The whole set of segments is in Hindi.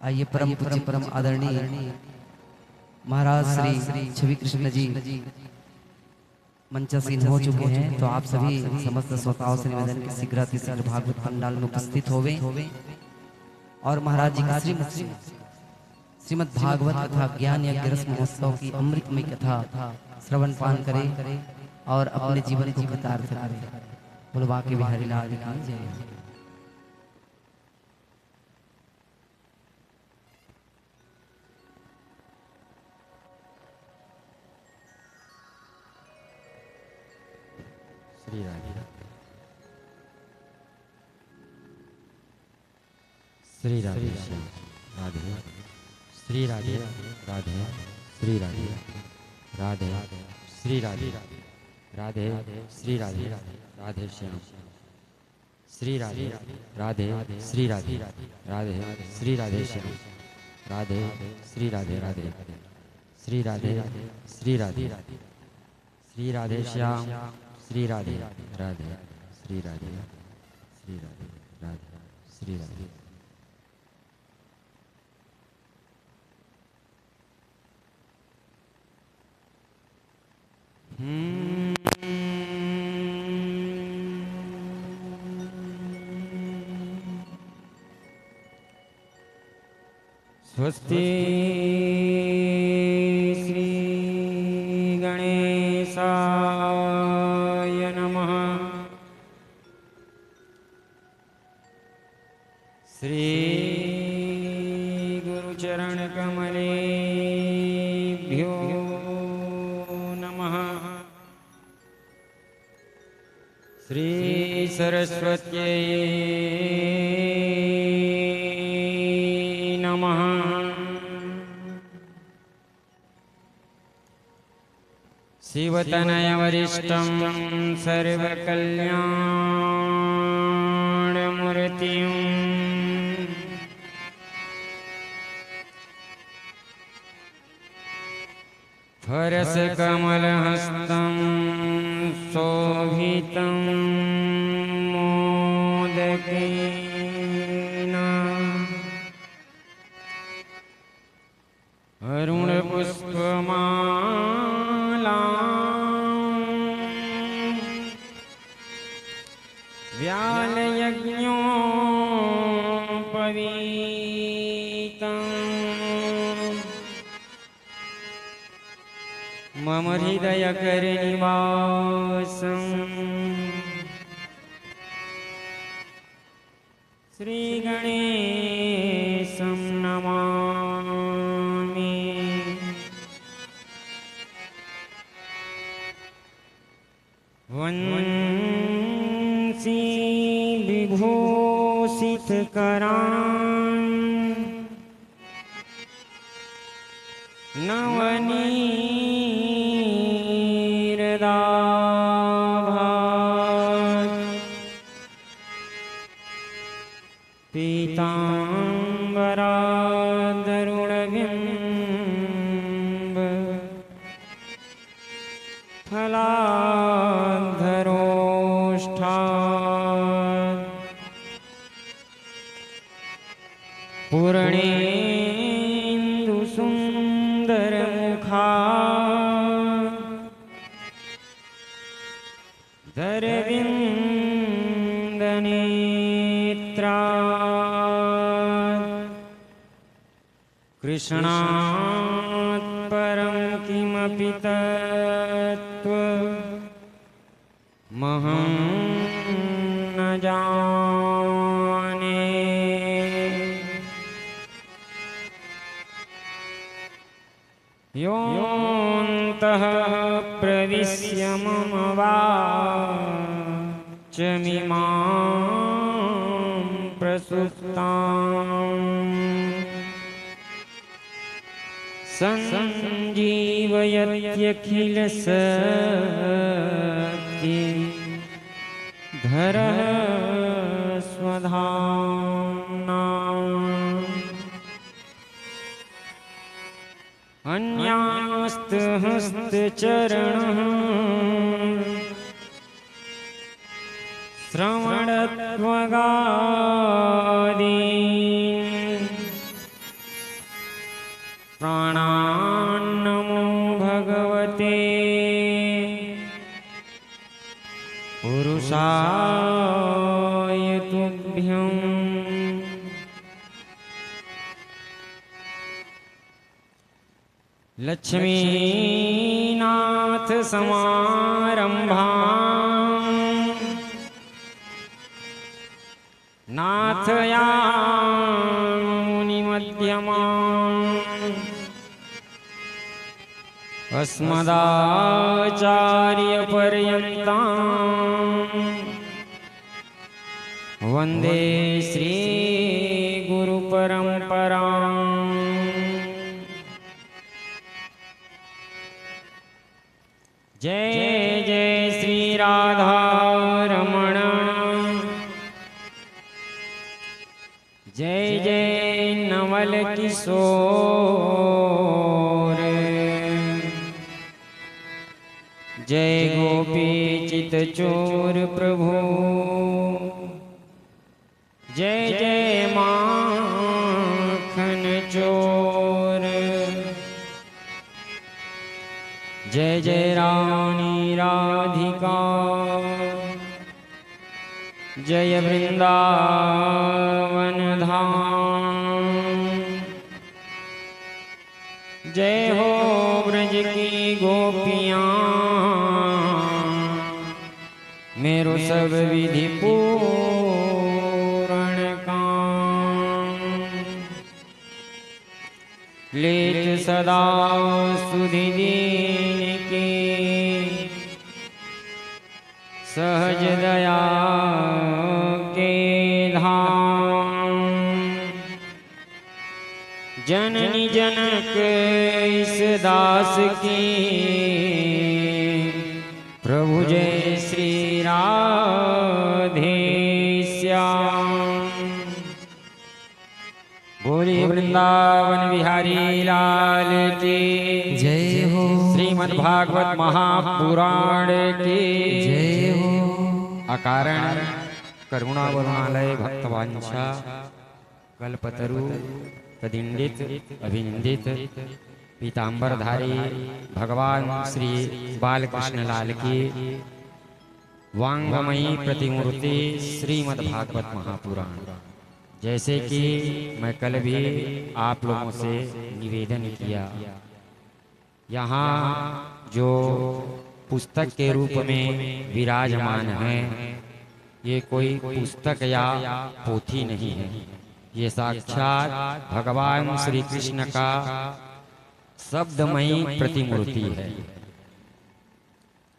आइए परम पूज्य परम आदरणीय महाराज श्री छवि कृष्ण जी मंचासीन हो चुके हैं। तो आप सभी समस्त श्रोताओं से निवेदन के शीघ्र भागवत पंडाल में उपस्थित होवे और महाराज जी का श्रीमद् भागवत कथा ज्ञान यज्ञ रस महोत्सव की अमृतमय कथा श्रवण पान करें और अपने जीवन को कृतार्थ करें। बोलो बांके बिहारी लाल की जय। श्री राधे श्री राधे राधे श्री राधे राधे श्री राधे राधे श्री राधे राधे श्री राधे राधे श्याम श्री राधे राधे श्री राधे राधे श्री राधे श्याम राधे श्री राधे राधे श्री राधे श्री राधे श्री राधे श्याम श्री राधे राधे श्री राधे श्री राधे राधे श्री राधे। स्वस्ति श्री गणेशाय नमः। श्री गुरुचरण कमलेभ्यो नमः। श्री सरस्वत्यै नमः। शिवतनय वरिष्ठं सर्वकल्याणमूर्तिं फरसकमलहस्तं शोभितं मोदकेन अरुणपुष्पमाला व्यालयज्ञोपवीतं मम हृदयकरनिवासं श्रीगणेशं नमामि। वंशी विभूषितकरान् नवनीरदाभात् पीताम्बरादरुणबिम्ब फलाधरोष्ठात् पूर्णेन्दुसुन्दरमुखात् दरविन्दनेत्रात् कृष्णात् परं किमपि तत्त्वमहं न जाने। योऽन्तः प्रविश्य मम वाचमिमां प्रसुप्ताम् संजीवयत्यखिलशक्तिधरः स्वधाम्ना। अन्यास्तहस्तचरणः श्रवणत्वगादीन् लक्ष्मीनाथ समारंभा नाथयामुनि मध्यमा अस्मदाचार्य पर्यन्ता वन्दे श्री गुरु परंपरा। जय जय श्री राधा रमण, जय जय नवल किशोर, जय गोपी चित चोर प्रभु, जय जय माखन चोर, जय जय रानी राधिका, जय वृंदावन धाम, जय हो ब्रज की गोपियाँ, मेरो सब विधि पूर्ण काम, लेत सदा सुधि दीन की, सहज दया के धाम, जननी जनक इस दास की, प्रभु जय श्री राधे श्याम। बोली वृंदावन बिहारी लाल की जय हो। श्रीमद् भागवत महापुराण की जय हो। अकारण करुणा वरुणालय भक्तवांछा कल्पतरु तदिंडित अभिनंदित पीतांबरधारी भगवान श्री बालकृष्ण लाल की वांगमयी प्रतिमूर्ति श्रीमद् भागवत महापुराण। जैसे कि मैं कल भी आप लोगों से निवेदन किया, यहाँ जो पुस्तक के रूप में विराजमान है, ये कोई पुस्तक या पोथी नहीं है, ये साक्षात भगवान श्री कृष्ण का शब्दमयी प्रतिमूर्ति है।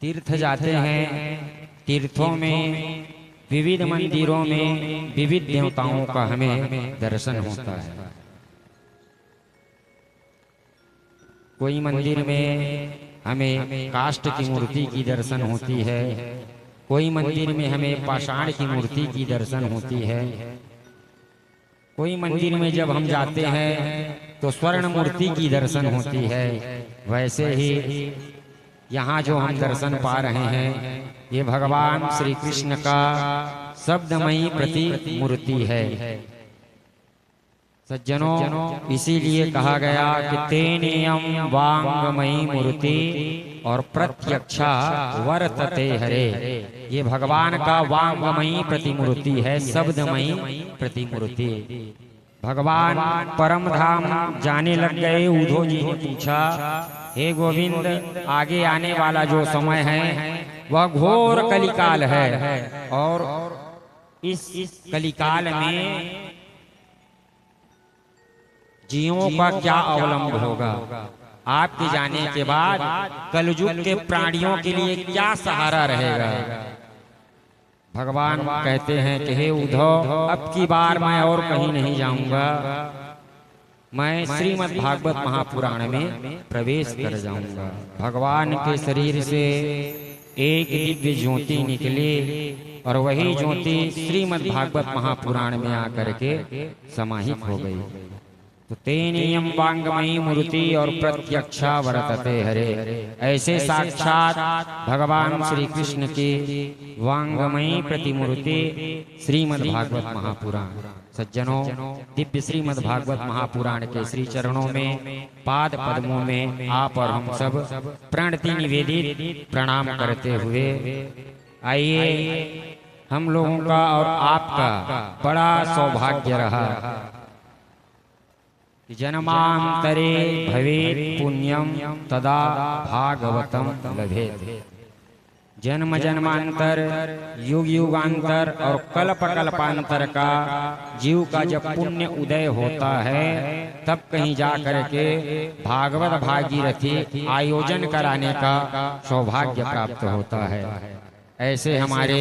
तीर्थ जाते हैं, तीर्थों में विविध मंदिरों में विविध देवताओं का हमें दर्शन होता है। कोई मंदिर में हमें काष्ठ की मूर्ति की दर्शन होती है, कोई मंदिर में हमें पाषाण की मूर्ति की दर्शन होती है, कोई मंदिर में जब हम जाते हैं तो स्वर्ण मूर्ति की दर्शन होती है। वैसे ही यहाँ जो हम दर्शन पा रहे हैं, ये भगवान श्री कृष्ण का शब्दमयी प्रतिमूर्ति है। सज्जनों, इसीलिए कहा गया कि तेनेयम वांगमयी मूर्ति और प्रत्यक्षा वर्तते हरे। ये भगवान का वांगमयी प्रतिमूर्ति है, शब्दमयी प्रतिमूर्ति। भगवान परम धाम जाने लग गए। उद्धव जी ने पूछा, हे गोविंद, आगे आने वाला जो समय है वह घोर कलिकाल है, और इस कलिकाल में जीवों का क्या अवलंब होगा? आपके जाने के बाद कलयुग के प्राणियों के लिए क्या सहारा रहेगा? भगवान कहते हैं कि हे उद्धव, अब की बार मैं और कहीं नहीं जाऊंगा, मैं श्रीमद् भागवत महापुराण में प्रवेश कर जाऊंगा। भगवान के शरीर से एक दिव्य ज्योति निकली और वही ज्योति श्रीमद् भागवत महापुराण में आकर के समाहित हो गई। तो तेनेयम वांगमयी मूर्ति और प्रत्यक्षा वर्तते हरे। ऐसे साक्षात भगवान श्री कृष्ण की वांगमयी प्रतिमूर्ति श्रीमद् भागवत महापुराण। सज्जनों, दिव्य श्रीमद् भागवत महापुराण के श्री चरणों में, पाद पद्मों में आप और हम सब प्रणति निवेदित प्रणाम करते हुए आइए हम लोगों का और आपका बड़ा सौभाग्य रहा कि जन्मांतरे भवेत् पुण्यम तदा भागवतम लभेत। जन्म जन्मांतर युग युगांतर और कल्प कल्पांतर का जीव का जब पुण्य उदय होता है तब कहीं जा करके भागवत भागीरथी आयोजन कराने का सौभाग्य प्राप्त होता है। ऐसे हमारे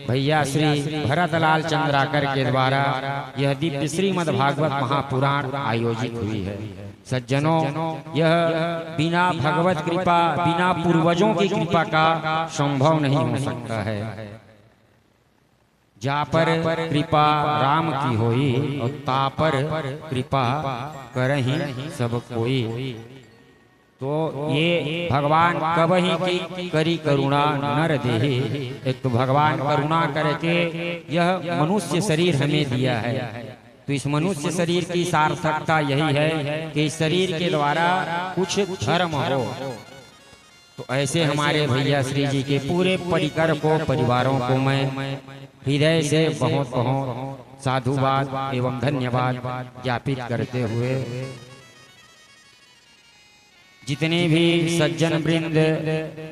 भैया श्री भरतलाल चंद्राकर के द्वारा यह दिव्य श्रीमद् भागवत महापुराण आयोजित हुई है। सज्जनों, यह बिना भगवत कृपा, बिना पूर्वजों की कृपा का संभव नहीं हो सकता है। जा पर कृपा राम की होई और ता पर कृपा करहि सब कोई। तो ये भगवान कबहि की करी करुणा नर देहि। एक तो भगवान करुणा करके यह मनुष्य शरीर हमें दिया है। तो इस मनुष्य शरीर की सार्थकता यही है कि इस शरीर के द्वारा कुछ धर्म हो। तो ऐसे हमारे भैया श्री जी के पूरे परिकर को, परिवारों को मैं हृदय से बहुत बहुत साधुवाद एवं धन्यवाद ज्ञापित करते हुए जितने भी सज्जन वृंद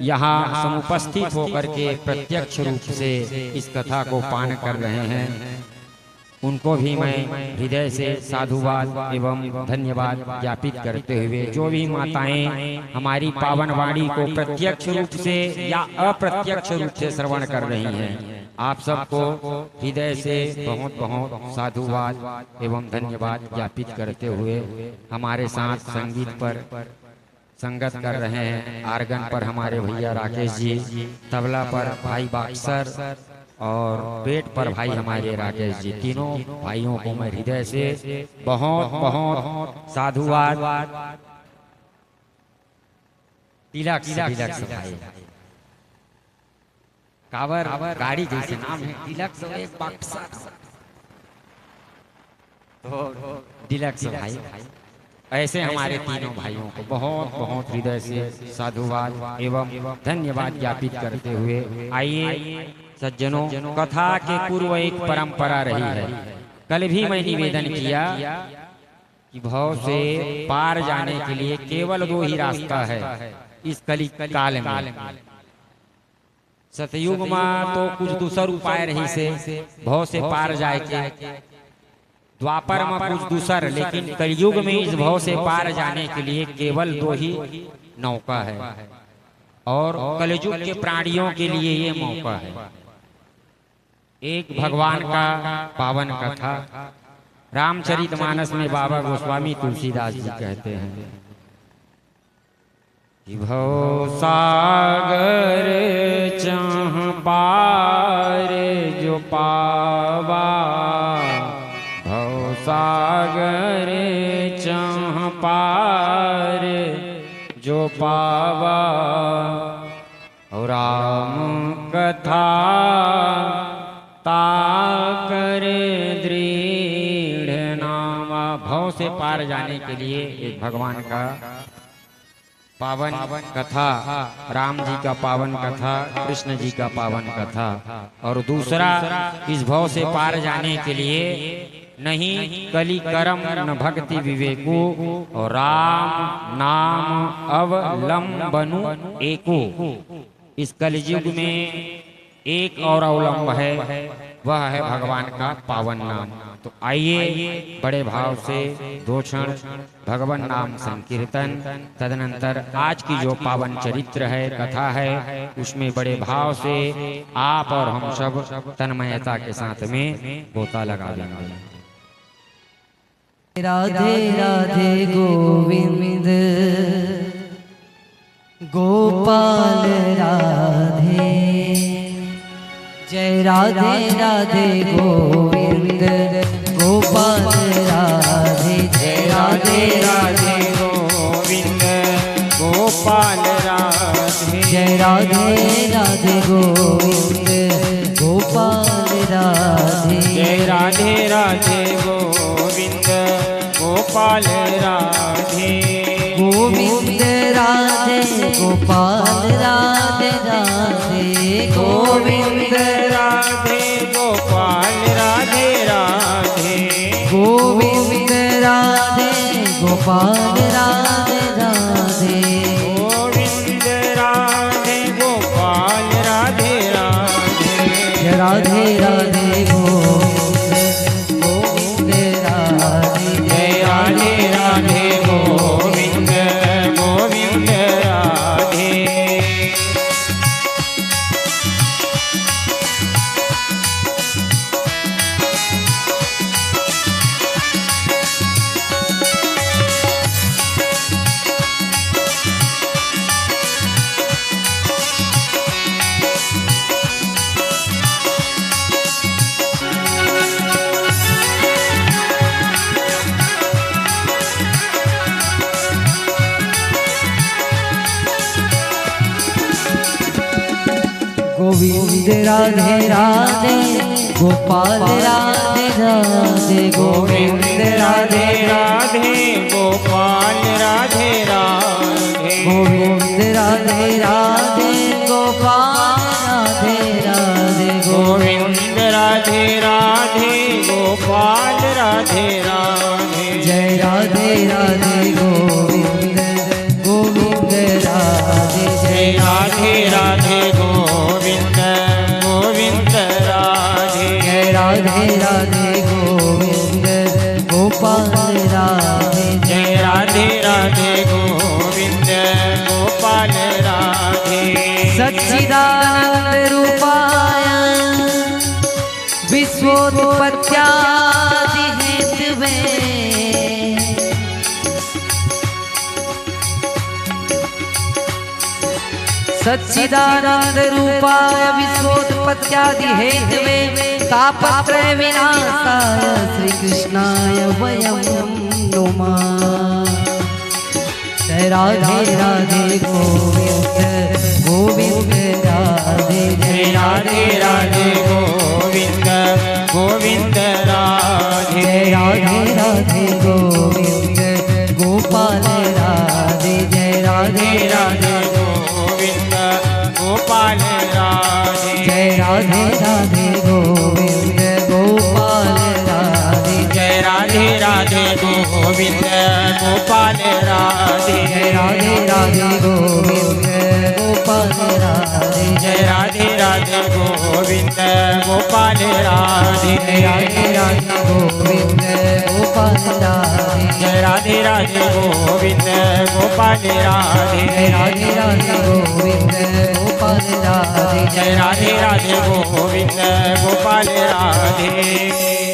यहाँ समुपस्थित होकर के प्रत्यक्ष रूप से इस कथा को पान कर रहे हैं, उनको भी मैं हृदय से साधुवाद एवं धन्यवाद ज्ञापित करते हुए जो भी माताएं हमारी पावन वाणी को प्रत्यक्ष रूप से या अप्रत्यक्ष रूप से श्रवण कर रही हैं, आप सबको हृदय से बहुत बहुत साधुवाद एवं धन्यवाद ज्ञापित करते हुए हमारे साथ संगीत पर संगत कर रहे हैं। आर्गन पर हमारे भैया राकेश जी, तबला पर भाई बाक्सर और पेट पर भाई हमारे राकेश जी। तीनों भाइयों को मैं हृदय से बहुत बहुत साधुवाद। तिलक भाई कावर गाड़ी जैसे नाम है, तिलक एक बाक्सर, तो तिलक भाई। ऐसे हमारे तीनों भाइयों को बहुत बहुत हृदय से साधुवाद एवं धन्यवाद ज्ञापित करते हुए आइए सज्जनों, कथा के पूर्व एक परंपरा रही है। कल भी मैं निवेदन किया कि भव से पार जाने के लिए केवल दो ही रास्ता है इस कली काल में। सतयुग में तो कुछ दूसर उपाय रही से भव से पार जाए के, द्वापर में कुछ दूसर, लेकिन कलयुग में इस भव से पार जाने के लिए केवल दो ही नौका है और कलयुग के प्राणियों के लिए ये मौका है। एक भगवान का पावन कथा रामचरितमानस में बाबा गोस्वामी तुलसीदास जी कहते हैं कि भव सागर चाह पार जो पावा, सागर चाह पार जो पावा, और राम कथा ताकर दृढ़ नामा। भव से पार जाने के लिए एक भगवान का पावन कथा, राम जी का पावन कथा, कृष्ण जी का पावन कथा, और दूसरा इस भव से पार जाने के लिए नहीं कली करम न भक्ति विवेको, और राम नाम अवलंबनु एको। इस कलयुग में एक और अवलंब है, वह है भगवान का पावन नाम। तो आइए बड़े भाव से दो क्षण भगवान नाम संकीर्तन, तदनंतर आज की जो पावन चरित्र है, कथा है, उसमें बड़े भाव से आप और हम सब तन्मयता के साथ में गोता लगा देंगे। राधे राधे गोविंद गोपाल राधे, जय राधे राधे गोविंद गोपाल राधे, जय राधे राधे गोविंद गोपाल राधे, जय राधे राधे गोविंद गोपाल राधे, जय राधे राधे गोविंद गोपाल राधे, गोविंद राधे गोपाल राधे राधे गोविंद राधे गोपाल राधे राधे गोविंद राधे गोपाल राधे राधे गोविंद राधे गोपाल राधे राधे राधे राधे गोविंद राधे जय राधे राधे गोविंद गोविंद राधे गोविंद राधे राधे गोपाल राधे राधे गोविंद राधे राधे गोपाल राधे राधे गोविंद राधे राधे गोपाल राधे राधे गोविंद राधे राधे गोपाल राधे राधे जय राधे राधे गोविंद गोविंद राधे जय राधे राधे गोविंद गोविंद राधे जय राधे राधे गोविंद गोपाल राधे जय राधे राधे गोविंद गोपाल राधे सच्चिदानंद रूपाय विश्वोत्पत्त्यादि हेतवे सच्चिदानंद रूपाय विश्वोत्पत्त्यादि हेतवे तापत्रय विनाशाय श्री कृष्णाय वयं नुमः जय राधे राधे गोविंद गोविंद राधे जय राधे राधे गोविंद गोविंद राधे जय राधे राधे गोविंद गोपाल राधे जय राधे राधे गोविंद गोपाल राधे जय राधे राधे गोविंद गोपाल राधे जय राधे राधे गोविंद गोपाल राधे जय राधे राधे गोविंद गोपाल राधे जय राधे राधे गोविंद गोपाल राधे जय राधे राधे गोविंद गोपाल राधे जय राधे राधे गोविंद गोपाल राधे जय राधे राधे गोविंद गोपाल राधे जय राधे राधे गोविंद गोपाल राधे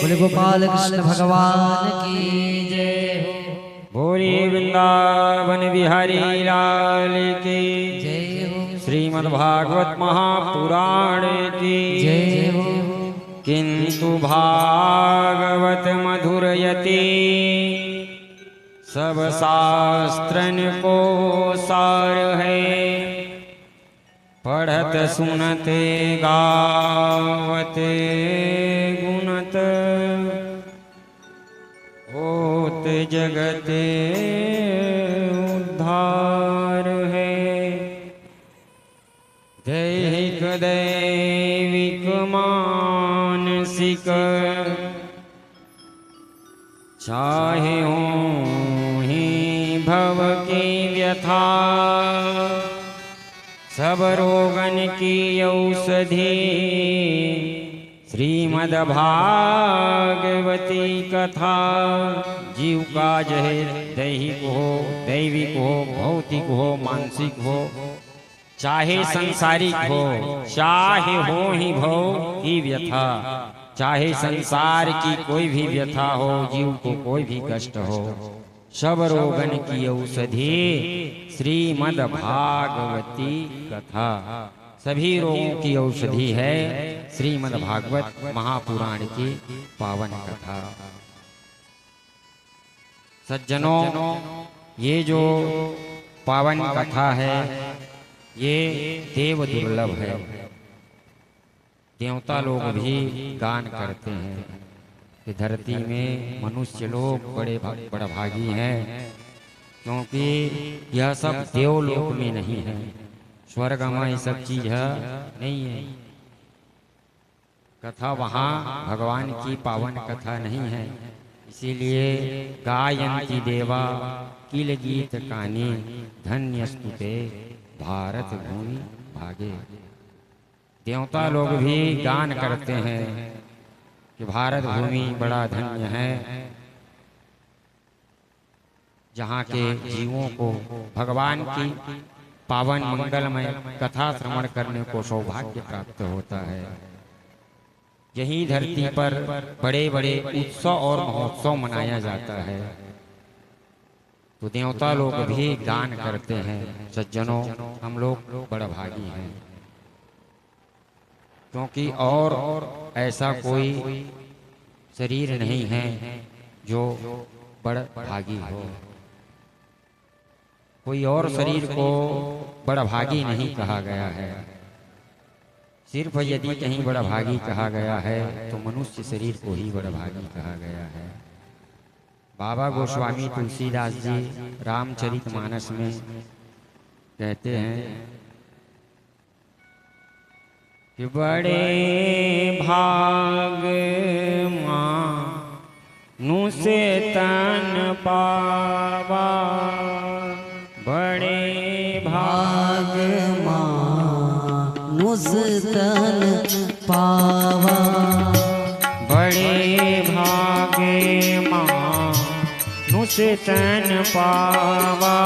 बोले गोपाल कृष्ण भगवान की जय हो भोरे वृंदावन बिहारी लाल की जय हो श्रीमद्भागवत महापुराण की जय हो किंतु भागवत मधुरयति सब शास्त्रन को सार है पढ़त सुनते गावते गुणत होत जगते उद्धार है दैहिक दैविक मानसिक चाहे हो ही भव की व्यथा सब रोगन की औषधि श्रीमद्भागवती कथा जीव का जहे दैहिक हो दैविक हो भौतिक हो मानसिक हो चाहे संसारिक हो चाहे हो ही भव की व्यथा चाहे संसार की कोई भी व्यथा हो जीव को कोई भी कष्ट हो सब रोगन की औषधि श्रीमद्भागवती कथा सभी रोगों की औषधि है श्रीमद्भागवत महापुराण की पावन कथा। सज्जनों ये जो पावन कथा है ये देव दुर्लभ है। देवता लोग भी गान करते हैं कि धरती में मनुष्य लोग बड़े बड़भागी हैं क्योंकि यह सब देवलोक में नहीं है, स्वर्ग में ये सब चीज नहीं है। कथा वहाँ भगवान की पावन कथा नहीं है, इसीलिए गायन्ति देवा किल गीत कानी धन्यस्तु ते भारत भूमि भागे। देवता लोग भी गान करते हैं कि भारत भूमि बड़ा धन्य है, जहाँ के जीवों को भगवान की पावन मंगलमय कथा श्रवण करने को सौभाग्य प्राप्त होता है। यही धरती पर बड़े बड़े उत्सव और महोत्सव मनाया जाता है, तो देवता लोग भी गान करते हैं। सज्जनों, हम लोग बड़ा भागी हैं, क्योंकि और ऐसा कोई शरीर नहीं है जो बड़ा भागी हो। कोई और शरीर को बड़ा भागी नहीं कहा गया है। सिर्फ यदि कहीं बड़ा भागी कहा गया है तो मनुष्य शरीर को ही बड़ा भागी कहा गया है। बाबा गोस्वामी तुलसीदास जी रामचरितमानस में कहते हैं कि बड़े भाग मानुष तन पावा, बड़े भाग मानुष तन पावा, बड़े भागे मानुष तन पावा,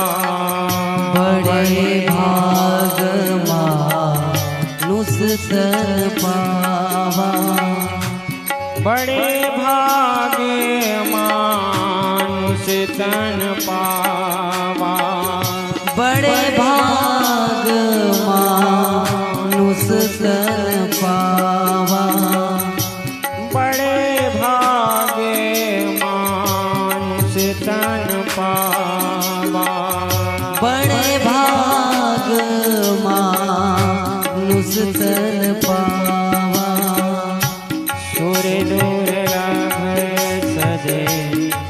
बड़े भाग मानुष तन पावा, बड़े भागे मानुष तन पावा, बड़े भाग मानुष तन पावा, बड़े भागे मानुष तन पावा, बड़े भाग मानुष तन पावा, सुर दुर्लभ सजे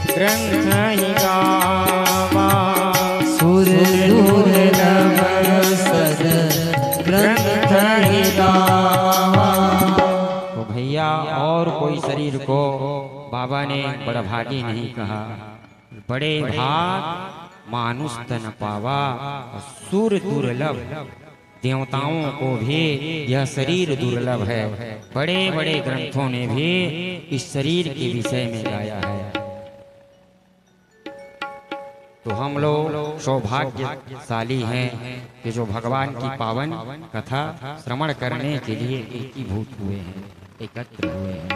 ग्रंथ ही गावा, सुर दुर्लभ सज ग्रंथ ही गावा। तो भैया, और कोई शरीर को बाबा ने बड़ा भागी नहीं कहा। बड़े भाग मानुष तन पावा, और सुर दुर्लभ, देवताओं को भी यह शरीर दुर्लभ है। बड़े बड़े ग्रंथों ने भी इस शरीर के विषय में गाया है। तो हम लोग सौभाग्यशाली हैं कि जो भगवान की पावन कथा श्रवण करने के लिए एकीभूत हुए हैं, एकत्र हुए हैं।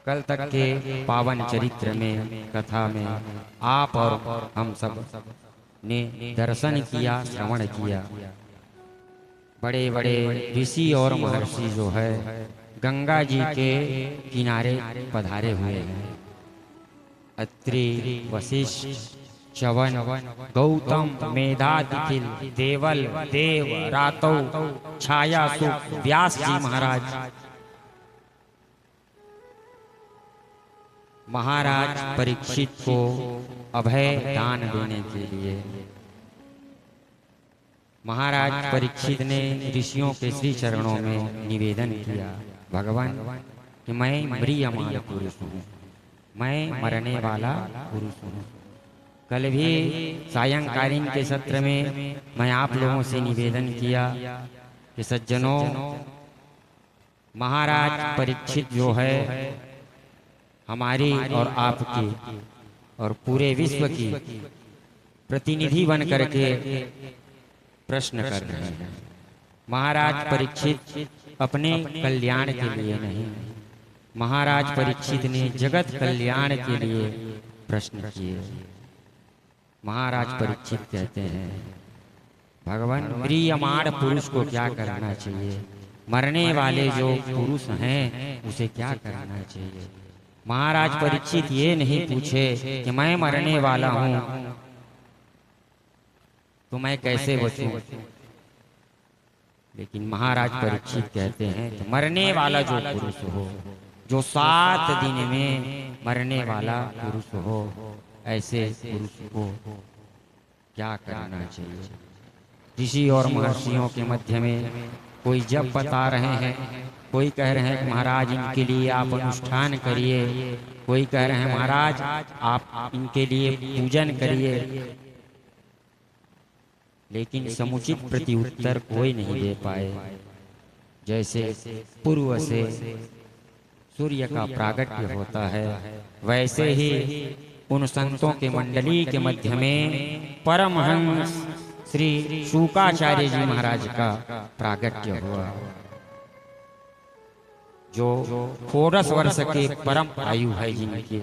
कल तक के पावन चरित्र में, कथा में आप और हम सब ने दर्शन किया, श्रवण किया। बड़े बड़े ऋषि और महर्षि जो है गंगा जी के किनारे पधारे हुए हैं। अत्रि, वशिष्ठ, च्यवन, गौतम, मेधातिथिल, देवल, देव, रातौ, छायासुत, व्यास जी महाराज परीक्षित को अभय दान देने के लिए महाराज परीक्षित ने ऋषियों के श्री चरणों में निवेदन किया, भगवान कि मैं म्रियमाण पुरुष हूँ, मैं मरने वाला पुरुष हूँ। कल भी सायंकालीन के सत्र में मैं आप लोगों से निवेदन किया कि सज्जनों, महाराज परीक्षित जो है हमारी और आपकी और पूरे विश्व की प्रतिनिधि बन करके प्रश्न कर रहे हैं। महाराज परीक्षित अपने कल्याण के लिए नहीं, महाराज परीक्षित ने जगत कल्याण के लिए प्रश्न किए। महाराज परीक्षित कहते हैं, भगवान म्रियमाण पुरुष को क्या करना चाहिए, मरने वाले जो पुरुष हैं उसे क्या करना चाहिए। महाराज परीक्षित ये नहीं पूछे कि मैं मरने वाला हूं तो मैं कैसे बचूं, लेकिन महाराज परीक्षित कहते हैं कि मरने वाला जो पुरुष हो, जो 7 दिन में मरने वाला पुरुष हो, ऐसे पुरुष को क्या करना चाहिए। ऋषि और महर्षियों के मध्य में कोई जप बता रहे हैं, कोई कह रहे हैं कि महाराज इनके लिए आप अनुष्ठान करिए, कोई कह रहे हैं महाराज आप इनके लिए पूजन करिए, लेकिन समुचित प्रत्युत्तर कोई नहीं दे पाए। जैसे पूर्व से सूर्य का प्रागट्य होता है, वैसे ही उन संतों के मंडली के मध्य में परमहंस श्री शुकाचार्य जी महाराज का प्रागट्य हुआ, जो 14 वर्ष के परम आयु है जिनके।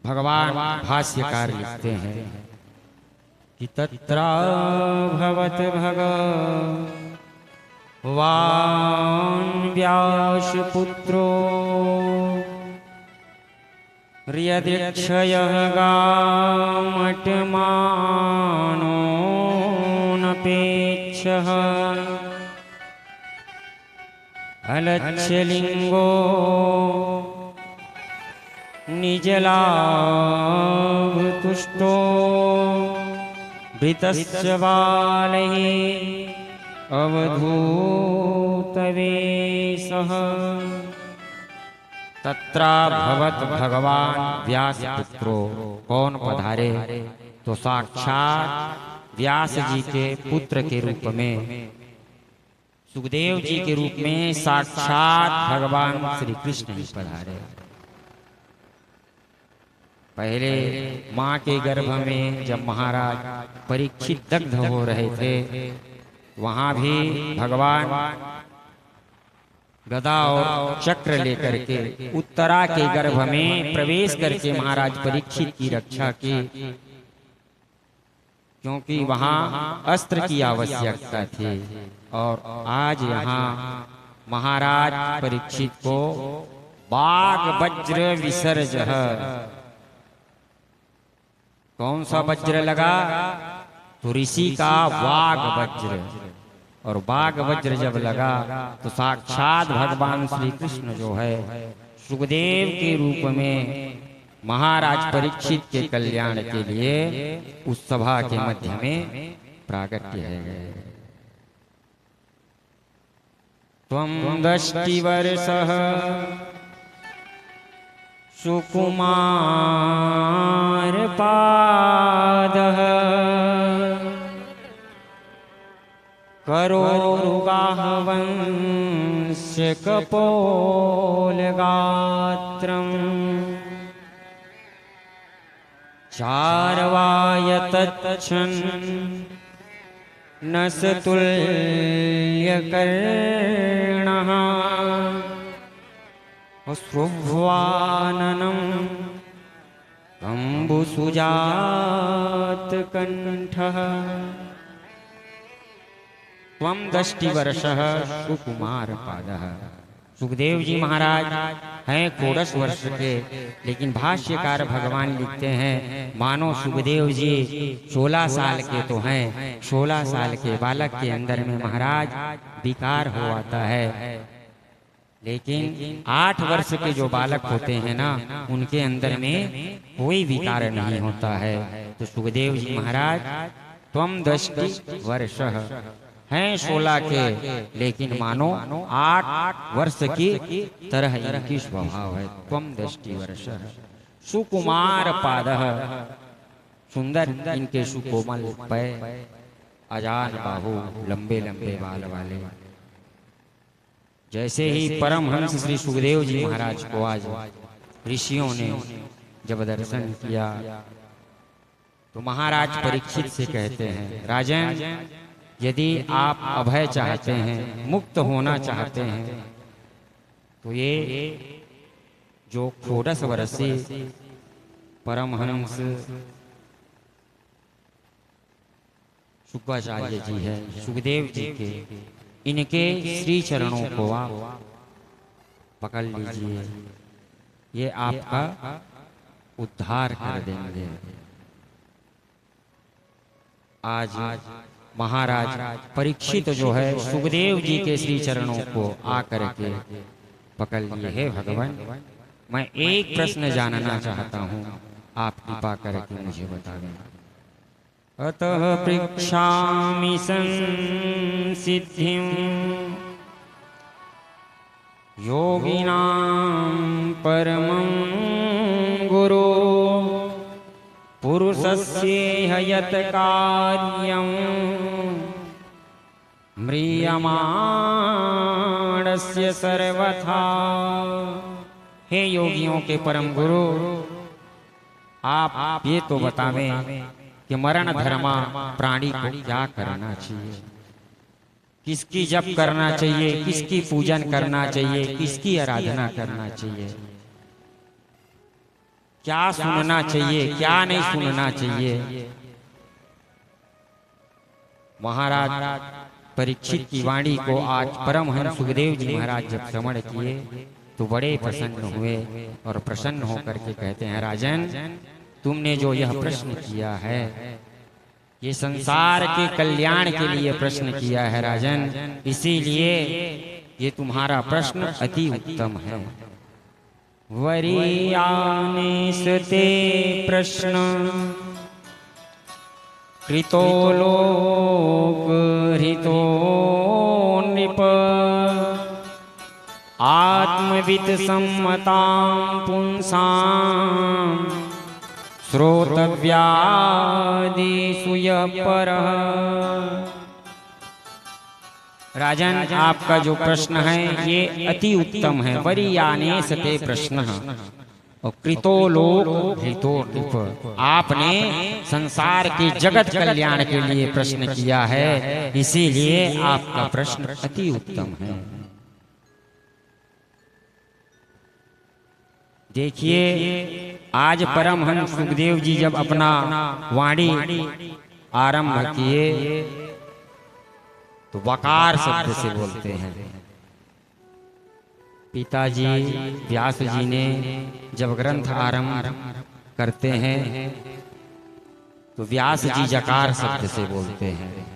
भगवान भाष्यकार लिखते हैं कि तत्रा भवत भगवान व्यास पुत्रो यदक्षयः गामटमानोऽनपेक्षः अलक्ष्यलिङ्गो निजलाभतुष्टो वृतस्य बालैः अवधूतवेशः तत्रा भवत भगवान व्यास पुत्रो। कौन पधारे? तो साक्षात व्यास जी के पुत्र के रूप में, सुखदेव जी के रूप में साक्षात भगवान श्री कृष्ण ही पधारे। पहले माँ के गर्भ में जब महाराज परीक्षित दग्ध हो रहे थे, वहां भी भगवान गदा और चक्र लेकर के उत्तरा के गर्भ में प्रवेश करके महाराज परीक्षित की रक्षा की, क्योंकि वहां अस्त्र की आवश्यकता थी। और आज यहाँ महाराज परीक्षित को बाग वज्र विसर्ज, कौन सा वज्र लगा? तो ऋषि का वाग वज्र। और बाग वज्र जब लगा तो साक्षात भगवान श्री कृष्ण जो है सुखदेव के रूप में महाराज परीक्षित के कल्याण के लिए उस सभा के मध्य में प्रागट्य है। त्वं दष्टिवर्षः सुकुमार पादः करोरुगाहवंस्य कपोलगात्रम् चार्वायतच्छन् नसतुल्यकर्णः श्रुभ्वाननं कम्बुसुजातकण्ठः। त्वं दष्टिवर्षः सुकुमार पादः। सुखदेव जी महाराज हैं 14 वर्ष के, लेकिन भाष्यकार भगवान लिखते हैं मानो सुखदेव जी 16 साल के तो हैं। 16 साल के बालक के अंदर में महाराज विकार हो आता है, लेकिन 8 वर्ष के जो बालक होते हैं ना, उनके अंदर में कोई विकार नहीं होता है। तो सुखदेव जी महाराज त्वं दष्टिवर्षः हैं 16 के, लेकिन मानो 8 वर्ष की तरह इनकी स्वभाव है। त्वं दष्टिवर्षः सुकुमार पादः, सुंदर इनके सुकोमल पैर, अजान बाहु, लंबे लंबे बाल वाले। जैसे ही परमहंस श्री सुखदेव जी महाराज को आज ऋषियों ने जब दर्शन किया, तो महाराज परीक्षित से कहते हैं, राजन यदि आप अभय चाहते हैं, मुक्त होना चाहते हैं, तो ये जो 14 वर्षीय परमहंस शुक्राचार्य जी हैं, सुखदेव जी के, इनके श्री चरणों को आप पकड़ लीजिए, ये आपका उद्धार कर देंगे। आज महाराज परीक्षित जो है सुखदेव जी के श्री चरणों को आकर के पकड़ लिए। हे भगवान, मैं एक प्रश्न जानना चाहता हूँ, आप कृपा करके मुझे बता दें। अतः पृच्छामि संसिद्धिं योगिनां परमं गुरो पुरुषस्येह यत् कार्यं म्रियमाणस्य सर्वथा। हे योगियों के परम गुरु, आप ये तो बतावें कि मरण धर्मा प्राणी को क्या करना चाहिए, किसकी जप करना चाहिए, किसकी पूजन करना चाहिए, किसकी आराधना करना चाहिए, क्या सुनना चाहिए, क्या नहीं सुनना चाहिए। महाराज परीक्षित की वाणी को आज परमहंस सुखदेव जी महाराज जब श्रवण किए तो बड़े प्रसन्न हुए और प्रसन्न होकर के कहते हैं, राजन तुमने जो यह प्रश्न किया है ये संसार के कल्याण के लिए प्रश्न किया है राजन, इसीलिए ये तुम्हारा प्रश्न अति उत्तम है। वरीयानेसते प्रश्न कृतो लोकहितो नृप आत्मवित् सम्मतां पुंसां श्रोतव्यादिषु यः परः। राजन आपका जो प्रश्न है ये अति उत्तम है। वरीयानेसते प्रश्न और कृतो लोक हितो नृप, आपने संसार के जगत कल्याण के लिए प्रश्न किया है, इसीलिए आपका प्रश्न अति उत्तम है। देखिए आज परमहंस सुखदेव जी जब अपना वाणी आरंभ किए तो वकार शब्द से बोलते हैं। पिताजी व्यास जी ने जब ग्रंथ आरंभ करते हैं तो व्यास जी जकार शब्द से बोलते हैं।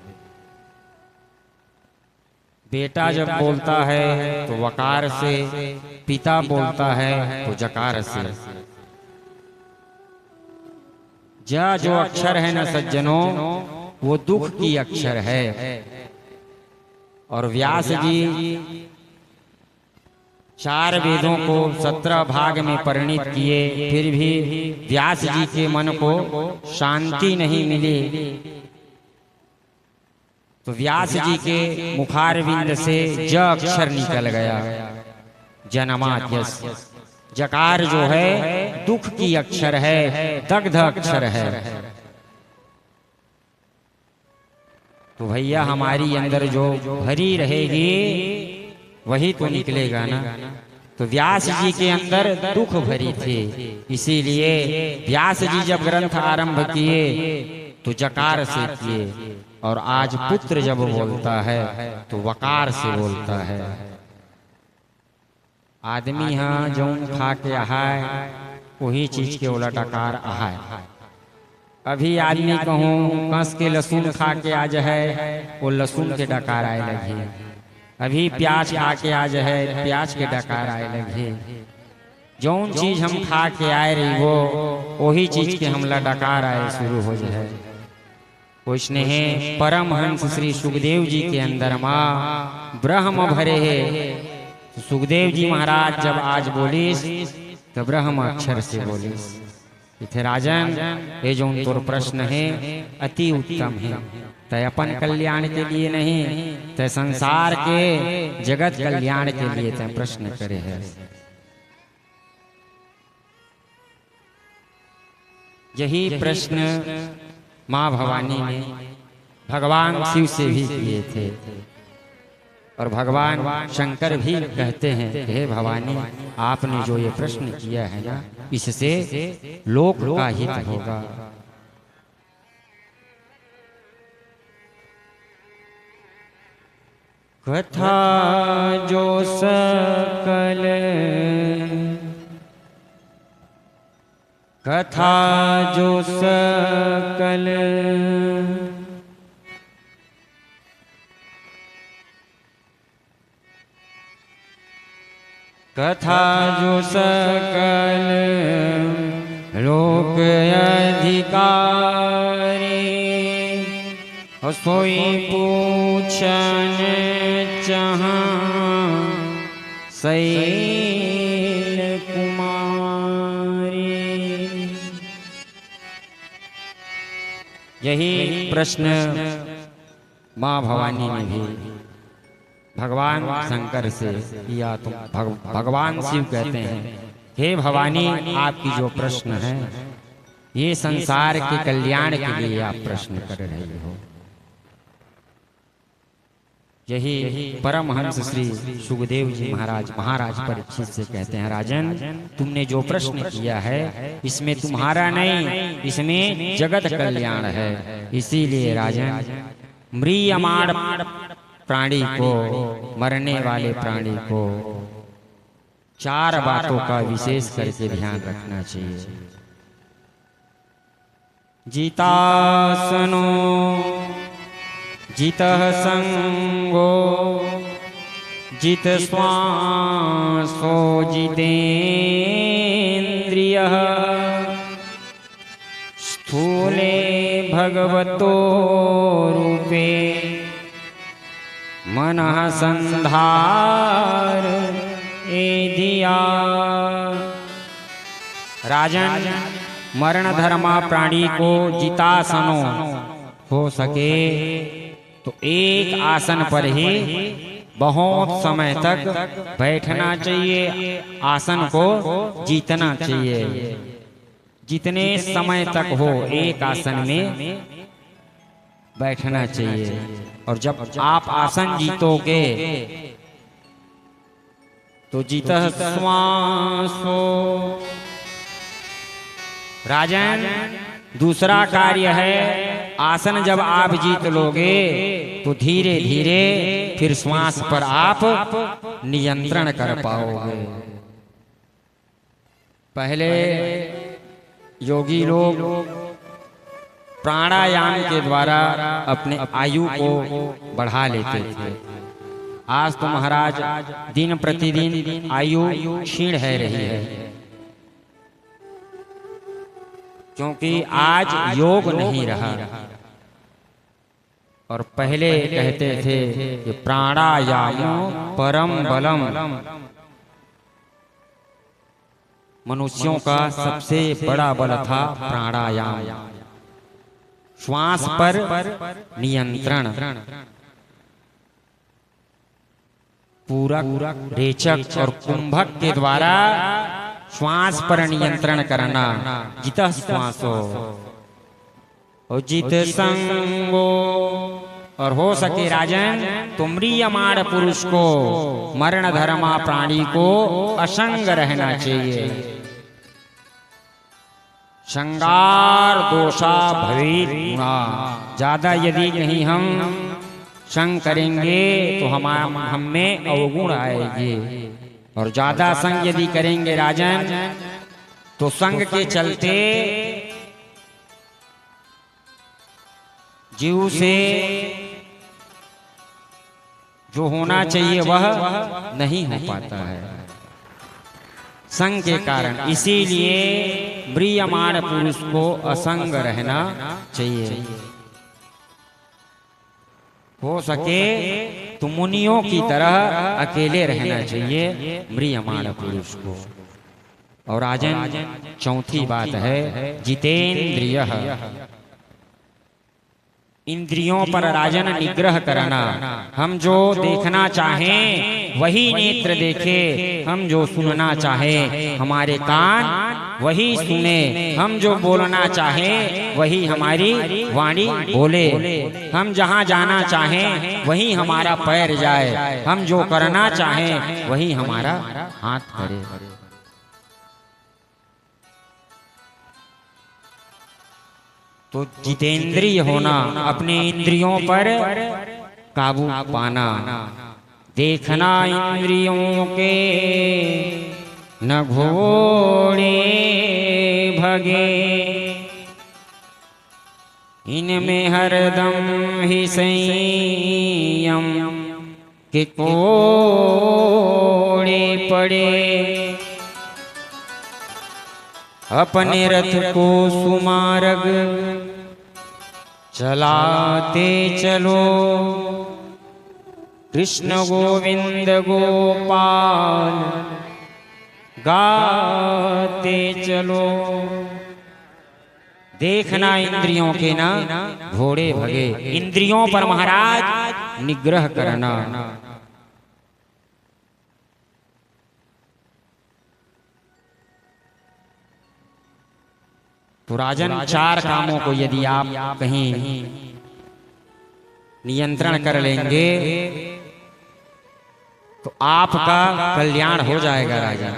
बेटा जब बोलता है तो वकार से, पिता बोलता है तो जकार से। जो अक्षर है न सज्जनों वो दुख की अक्षर है। और व्यास जी 4 वेदों को 17 भाग में परिणित किए, फिर भी व्यास जी के मन को शांति नहीं मिली। तो व्यास जी के मुखारविंद से ज अक्षर निकल गया, जन्माद्यस्य। जकार जो है दुख की अक्षर है, दग्ध अक्षर है। तो भैया हमारी अंदर जो भरी रहेगी वही तो निकलेगा ना। तो व्यास जी के अंदर दुख भरी थी, इसीलिए व्यास जी जब ग्रंथ आरंभ किए तो जकार से किए, और आज पुत्र जब बोलता है तो वकार से बोलता है। आदमी हाँ जो खा के आहाय वही चीज के उलट आकार आहाय। अभी आदमी कहूँ कस के लहसुन खा के आज है वो लहसुन के डकार आए लगे। अभी प्याज खा के आज है प्याज के डकार आए लगे। जौन चीज हम खा के आए रही वो वही चीज के हमला डकार आए शुरू हो जाए। उसने है परमहंस श्री सुखदेव जी के अंदर माँ ब्रह्म भरे है। तो सुखदेव जी महाराज जब आज बोलिस तो ब्रह्म अक्षर से बोलिस। इथे राजन ये जो तोर प्रश्न है अति उत्तम है। तय अपन कल्याण के लिए नहीं, तय संसार के जगत कल्याण के लिए तय प्रश्न करे है। यही प्रश्न माँ भवानी ने भगवान शिव से भी किए थे, और भगवान शंकर भी कहते हैं कि हे भवानी आपने जो ये प्रश्न किया है ना इससे लोक का हित होगा। कथा जो सकल कथा जो सकल कथा जो सकल लोक अधिकारी सोई पूछन चाहा शैल कुमारी। यही प्रश्न माँ भवानी ने भी भगवान शंकर से किया। तो भगवान शिव कहते हैं, हे भवानी, आपकी जो प्रश्न है ये संसार के कल्याण के लिए आप प्रश्न कर रही हो। यही परमहंस श्री सुखदेव जी महाराज परीक्षित से कहते हैं, राजन, तुमने जो प्रश्न किया है इसमें तुम्हारा नहीं, इसमें जगत कल्याण है। इसीलिए राजन, म्रियमाण प्राणी को, मरने वाले प्राणी को 4 बातों का विशेष करके ध्यान रखना चाहिए। जितासनो जितः संगो जित श्वासो जितेन्द्रियः स्थूले भगवतो रूपे मनः संधार एधिया। राजन, मरण धर्मा प्राणी को जितासनो हो सके तो एक आसन पर ही बहुत समय तक बैठना चाहिए, आसन को जीतना चाहिए। जितने समय तक हो एक आसन में बैठना चाहिए। और जब आप आसन जीतोगे तो जितः श्वासो। राजन, दूसरा कार्य है, आसन जब आप जीत लोगे तो धीरे धीरे फिर श्वास पर आप नियंत्रण कर पाओगे। पहले योगी लोग प्राणायाम के द्वारा अपने आयु को बढ़ा लेते थे। आज तो महाराज दिन प्रतिदिन आयु क्षीण है रही है, क्योंकि आज योग नहीं रहा। और पहले कहते थे कि प्राणायामो परम बलम, मनुष्यों का सबसे बड़ा बल था प्राणायाम, श्वास पर नियंत्रण। पूरक, रेचक और कुंभक के द्वारा श्वास पर नियंत्रण करना। जितः श्वासो और जित संगो। और हो सके राजन तो म्रियमाण पुरुष को, मरण धर्मा प्राणी को असंग रहना चाहिए। संगार दोषा भवेत् गुणा। ज्यादा यदि कहीं हम संग करेंगे तो हम में अवगुण आएगी। और ज्यादा संग यदि करेंगे राजन तो संग के चलते जीव से जो होना चाहिए वह नहीं हो पाता है संग के कारण। इसीलिए म्रियमाण पुरुष को असंग रहना चाहिए। हो सके तो मुनियों की तरह अकेले रहना चाहिए म्रियमाण पुरुष को। और राजन, चौथी बात है जितेंद्रियः। इंद्रियों पर राजन निग्रह करना। हम जो देखना चाहें वही नेत्र देखे, हम जो सुनना चाहें हमारे कान वही सुने, हम जो बोलना चाहें वही हमारी वाणी बोले, हम जहाँ जाना चाहें वही हमारा पैर जाए, हम जो करना चाहें वही हमारा हाथ करे। तो जितेंद्रिय होना, अपने इंद्रियों पर काबू पाना। देखना इंद्रियों के न घोड़े भगे, इनमें हरदम ही संयम के कोड़े पड़े। अपने रथ को सुमार्ग चलाते चलो कृष्ण गोविंद गोपाल, गाते चलो। देखना इंद्रियों के ना घोड़े भगे, इंद्रियों पर महाराज निग्रह करना। तो राजन, चार कामों को यदि आप कहीं नियंत्रण कर लेंगे तो आपका कल्याण हो जाएगा राजन।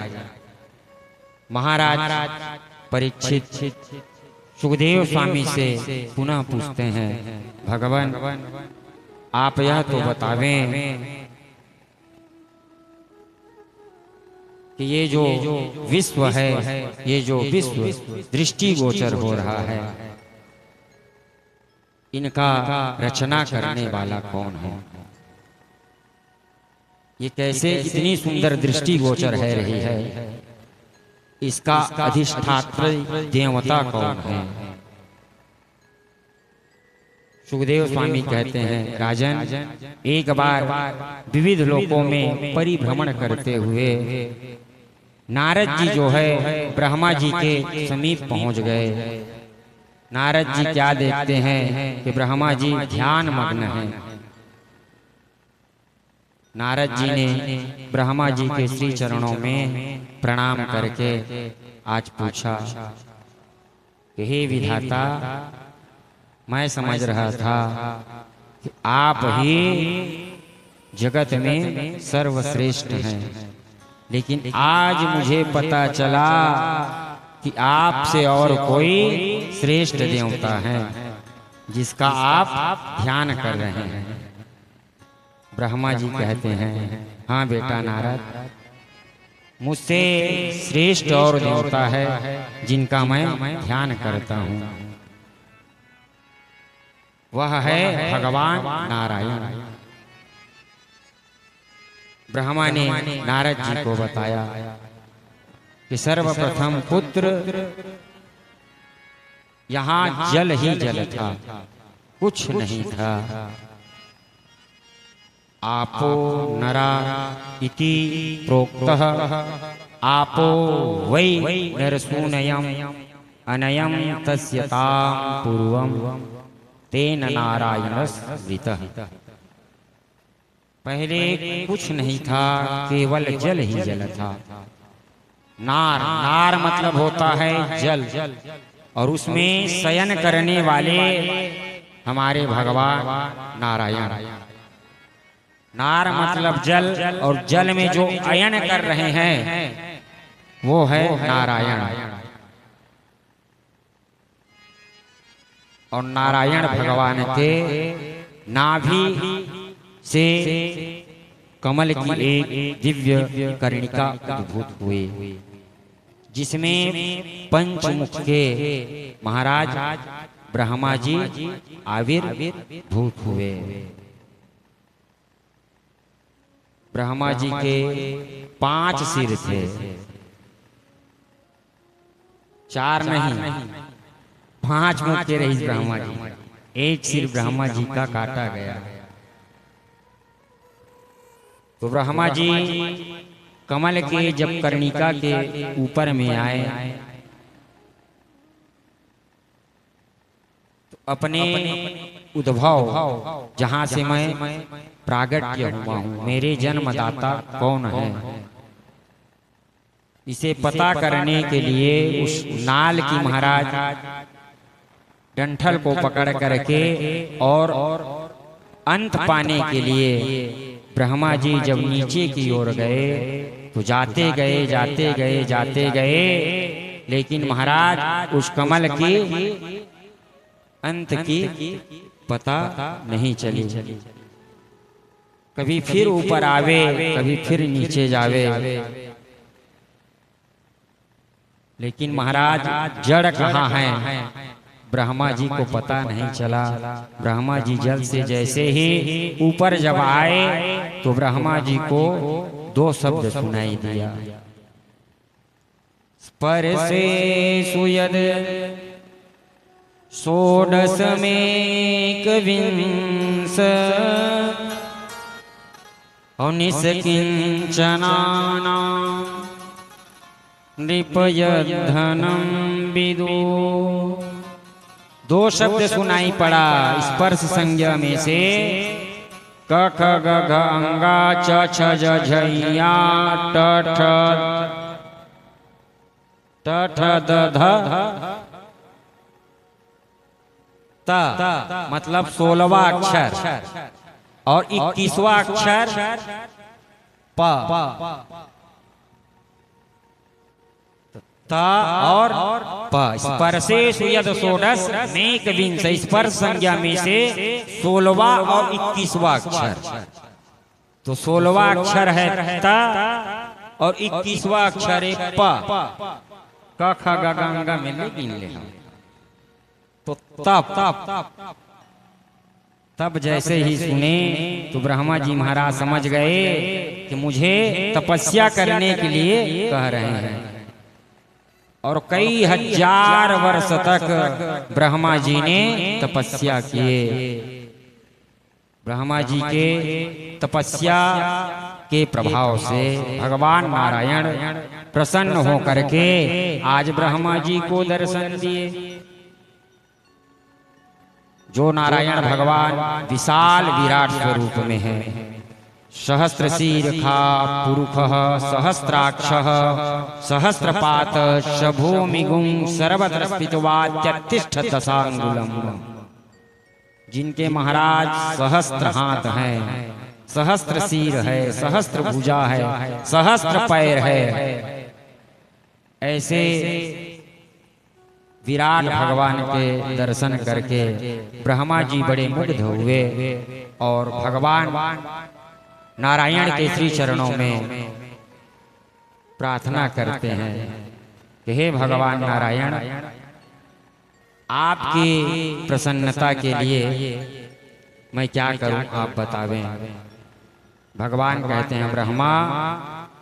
महाराज परीक्षित सुखदेव स्वामी से पुनः पूछते हैं, भगवान आप यह तो बतावें कि ये जो विश्व है, ये जो विश्व दृष्टि गोचर हो रहा है, इनका रचना करने वाला कौन है? ये कैसे इतनी सुंदर दृष्टि गोचर है रही है? इसका अधिष्ठात्री देवता कौन है? सुखदेव स्वामी कहते हैं, राजन एक बार विविध लोकों में परिभ्रमण करते हुए नारद जी जो है ब्रह्मा जी के समीप पहुंच गए। नारद जी क्या देखते हैं कि ब्रह्मा जी ध्यान मग्न हैं। नारद जी ने ब्रह्मा जी के श्री चरणों में प्रणाम करके आज पूछा कि हे विधाता, मैं समझ रहा था कि आप ही जगत में सर्वश्रेष्ठ हैं, लेकिन आज मुझे पता चला कि आपसे और कोई श्रेष्ठ देवता है जिसका आप ध्यान कर रहे हैं। ब्रह्मा जी कहते हैं, हाँ बेटा नारद, मुझसे श्रेष्ठ और देवता है जिनका मैं ध्यान करता हूँ, वह है भगवान नारायण। ब्रह्मा ने नारद जी को बताया कि सर्वप्रथम पुत्र यहाँ जल ही जल था, कुछ नहीं था। आपो नरा इति प्रोक्तः, आपो वै नरसूनयम् अनयम् तस्य तां पूर्वम् तेन नारायणस्मृतः। पहले कुछ नहीं था, केवल जल ही जल था। नार, नार मतलब होता है जल, और उसमें शयन करने वाले हमारे भगवान नारायण। नार मतलब जल, और जल में जो अयन कर रहे हैं वो है नारायण। और नारायण भगवान के नाभि से कमल की एक दिव्य कर्णिका उद्भूत हुई, जिसमें पंचमुख के महाराज ब्रह्मा जी आविर्भूत हुए। ब्रह्मा जी के 5 सिर थे, 4 नहीं, 5 मुख के रईस ब्रह्मा जी। एक सिर ब्रह्मा जी का काटा गया। तो ब्रह्मा जी कमल के जब कर्णिका के ऊपर में आए तो अपने उद्भव, जहां से मैं प्रागट्य हुआ हूं, मेरे जन्मदाता कौन है, इसे पता करने के लिए उस नाल की महाराज डंठल को पकड़ करके और अंत पाने के लिए ब्रह्मा जी जब नीचे की ओर गए तो जाते गए जाते गए जाते गए, लेकिन महाराज उस कमल की अंत की पता नहीं चली। कभी फिर ऊपर आवे, कभी फिर नीचे जावे, लेकिन महाराज जड़ कहाँ है ब्रह्मा जी को पता नहीं चला। ब्रह्मा जी जल से जैसे ही ऊपर जब आए तो ब्रह्मा जी को 2 शब्द सुनाई दिया, स्पर्शे सुयद षोडशमेकविंश निष्किञ्चनानां नृपयद्धनं विदो। दो शब्द सुनाई पड़ा स्पर्श संज्ञा में से, क ख ग घ अंगा च छ ज झैया ट ठ द ध त, मतलब 16वां अक्षर और 21वां अक्षर प त और प। स्पर्शेषु यद षोडश मेकविंश, स्पर्श संज्ञा में से 16वां और 21वां अक्षर। तो 16वां अक्षर है त और 21वां अक्षर है प। क ख ग घ अंगा में गिन ले। तो तब जैसे ही सुने तो ब्रह्मा जी महाराज समझ गए कि मुझे तपस्या करने के लिए कह रहे हैं। और कई हजार वर्ष तक ब्रह्मा जी ने तपस्या किए। ब्रह्मा जी के तपस्या के प्रभाव से भगवान नारायण प्रसन्न हो करके आज ब्रह्मा जी को दर्शन दिए। जो नारायण भगवान विशाल विराट स्वरूप में है। सहस्त्र शीर्षा पुरुषः सहस्राक्षः सहस्रपात शभूमिगुं सर्वत्र स्थित्वा त्यतिष्ठ दशांगुलम्। जिनके महाराज सहस्त्र हाथ हैं, सहस्त्र सिर है, सहस्त्र भुजा है, सहस्त्र पैर है, ऐसे विराट भगवान के दर्शन करके ब्रह्मा जी बड़े मुग्ध हुए और भगवान नारायण के श्री चरणों में प्रार्थना करते हैं कि हे भगवान नारायण, आपकी प्रसन्नता के लिए मैं क्या करूं, आप बतावें। भगवान कहते हैं ब्रह्मा,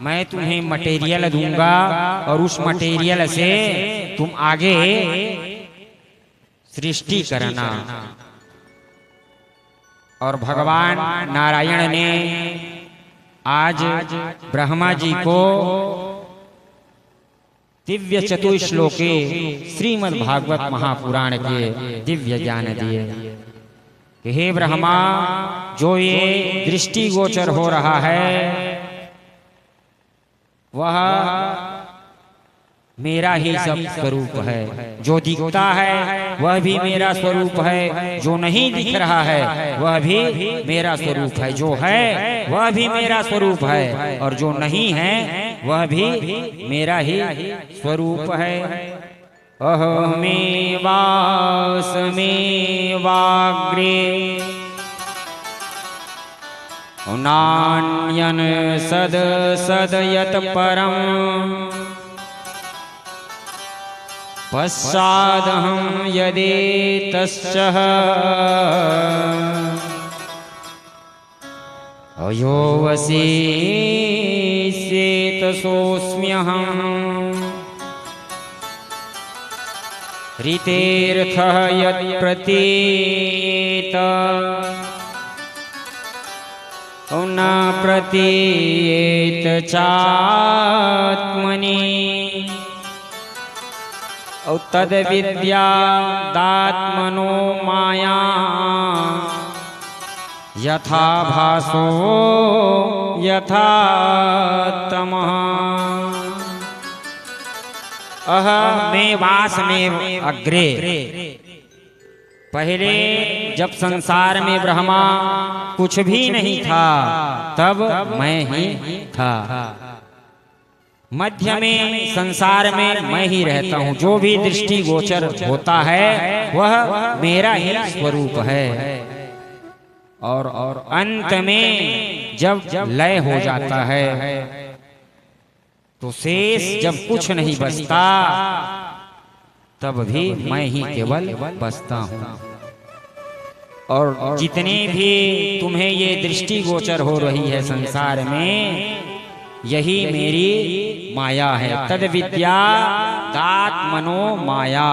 मैं तुम्हें मटेरियल दूंगा और उस मटेरियल से तुम आगे सृष्टि करना। और भगवान नारायण ने आज ब्रह्मा जी को दिव्य चतुश्लोके श्रीमद् भागवत महापुराण के दिव्य ज्ञान दिए कि हे ब्रह्मा, जो ये दृष्टि गोचर हो रहा है वह मेरा ही सब स्वरूप है। जो दिखता है वह भी मेरा स्वरूप है, जो नहीं दिख रहा है वह भी मेरा स्वरूप है, जो है वह भी मेरा स्वरूप है और जो नहीं है वह भी मेरा ही स्वरूप है। अहमेवास्मेवाग्रे नान्यन सद सद यत परम पश्चादहं यदेतश्चः अयोऽवशिष्येतसोऽस्म्यहम् ऋतेऽर्थः यत्प्रतीयेत न प्रतीयेत चात्मनि तद्विद्यादात्मनो माया यथा भासो यथा तमः। अहमेवास्मेव अग्रे। पहले जब संसार में ब्रह्मा कुछ भी नहीं था तब मैं ही था। मध्य में संसार में मैं ही रहता हूँ। जो भी दृष्टि गोचर होता है वह मेरा ही स्वरूप है। और अंत में जब लय हो जाता है तो शेष जब कुछ नहीं बचता तब भी मैं ही केवल बचता हूँ। और जितने भी तुम्हें ये दृष्टि गोचर हो रही है संसार में, यही मेरी माया है। तद विद्या दात्मनो माया।